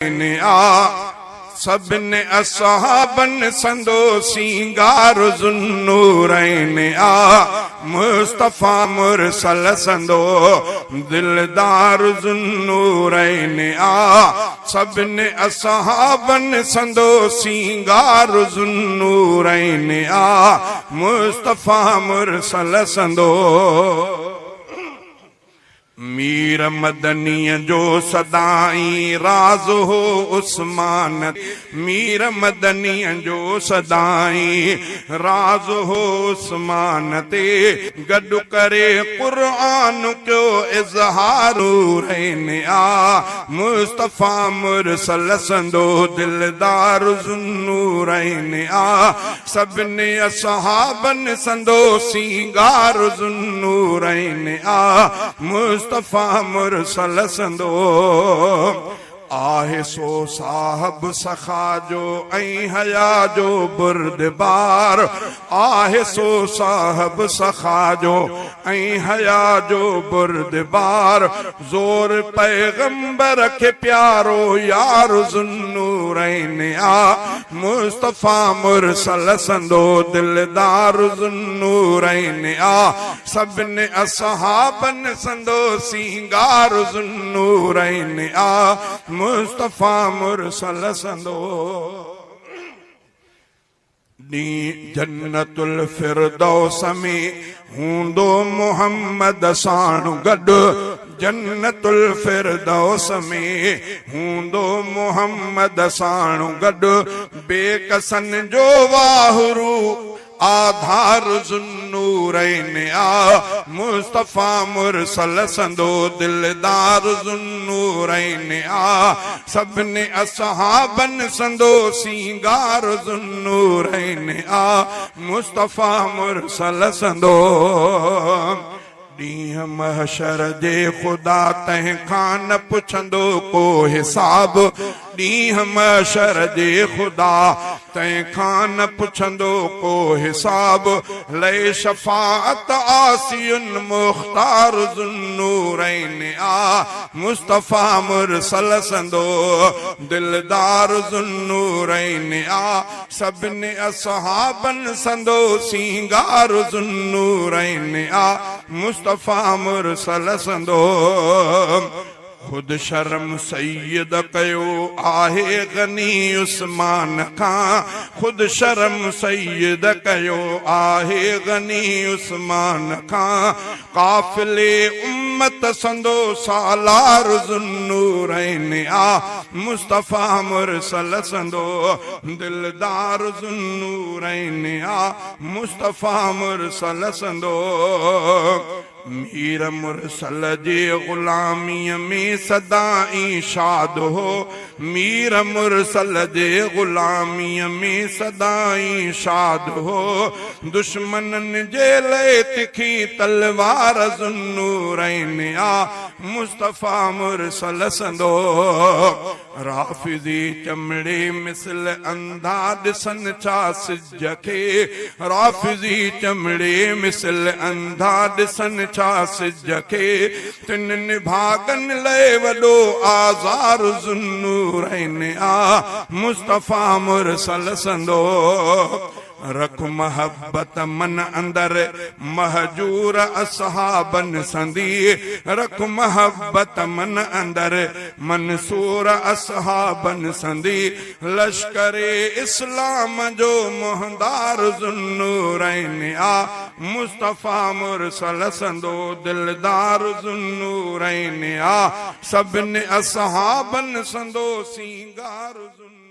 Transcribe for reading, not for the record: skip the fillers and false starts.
आ सबने असहाबन संदो सिंगार ज़ुन्नूरैन आ मुस्तफ़ा मुरसल संदो दिलदार ज़ुन्नूरैन आ सबने असहाबन संदो सिंगार ज़ुन्नूरैन आ मुस्तफ़ा मुरसल संदो मीर मदनी जो सदाई राज हो उस्मान मीर मदनी जो सदाई राज हो उस्मान ते गडु करे कुरान क्यो इज़हारू रहने आ मुस्तफ़ा मुरसल संदो दिलदार ज़ुन्नूरैन आ सबने असहाबन संदो सिंगार ज़ुन्नूरैन आ मुस्तफ़ा मुरसल संदो आहे सो साहब सखा जो ऐं हया जो बुर्दबार आहे सो साहब सखा जो ऐं हया जो बुर्दबार जोर पैगंबर के प्यारो यार ज़ुन्नूरैन आ मुस्तफ़ा मुरसल संदो दिलदार ज़ुन्नूरैन आ सबने असहाबन संदो सिंगार ज़ुन्नूरैन आ मुस्तफ़ा मुरसल संदो नी जन्नतुल फिरदौस में हूंदो मोहम्मद साण गॾु जन्नतुल फिरदौस में हूंदो मोहम्मद साण गॾु बेकसन जो वाहुरू आधार ज़ुन्नूरैन आ मुस्तफ़ा मुरसल संदो दिलदार ज़ुन्नूरैन आ सबने असहाबन संदो सिंगार ज़ुन्नूरैन आ मुस्तफ़ा मुरसल संदो ॾींहं महशर जे ख़ुदा तंहिंखां न पुछंदो को हिसाब ॾींहं महशर जे ख़ुदा तंहिंखां न पुछंदो को हिसाब लय शफ़ाअत आसियुन मुख़्तार ज़ुन्नूरैन आ मुस्तफ़ा मुरसल संदो दिलदार ज़ुन्नूरैन आ सबने असहाबन संदो सिंगार ज़ुन्नूरैन आ मुस्तफ़ा मुरसल संदो खुद शर्म सैयद कयो आहे गनी उस्मान खां खुद शर्म सैयद कयो आहे गनी उस्मान खां काफ़िले उम्मत संदो सालार ज़ुन्नूरैन आ मुस्तफ़ा मुरसल संदो दिलदार ज़ुन्नूरैन आ मुस्तफ़ा मुरसल संदो मीर मुरसल जे ग़ुलामीअ में सदाई शाद हो मीर मुरसल जे ग़ुलामीअ में सदाई शाद हो दुश्मनन जे लय तिखी तलवार ज़ुन्नूरैन आ मुस्तफ़ा मुरसल संदो राफ़िज़ी चमड़े मिसल अंधा ॾिसन छा सिज खे राफ़िज़ी चमड़े मिसल अंधा ॾिसन छा सिज खे तिन भागन लय वॾो आज़ार ज़ुन्नूरैन आ मुस्तफ़ा मुरसल संदो रख महब्बत मन अंदर महजूर असहाबन संदी रख महब्बत मन अंदर मंसूर असहाबन संदी लश्करे इस्लाम जो मोहदार ज़ुन्नूरैन आ मुस्तफ़ा मुरसल संदो दिलदार ज़ुन्नूरैन आ सबने असहाबन संदो सिंगार ज़ुन्नूरैन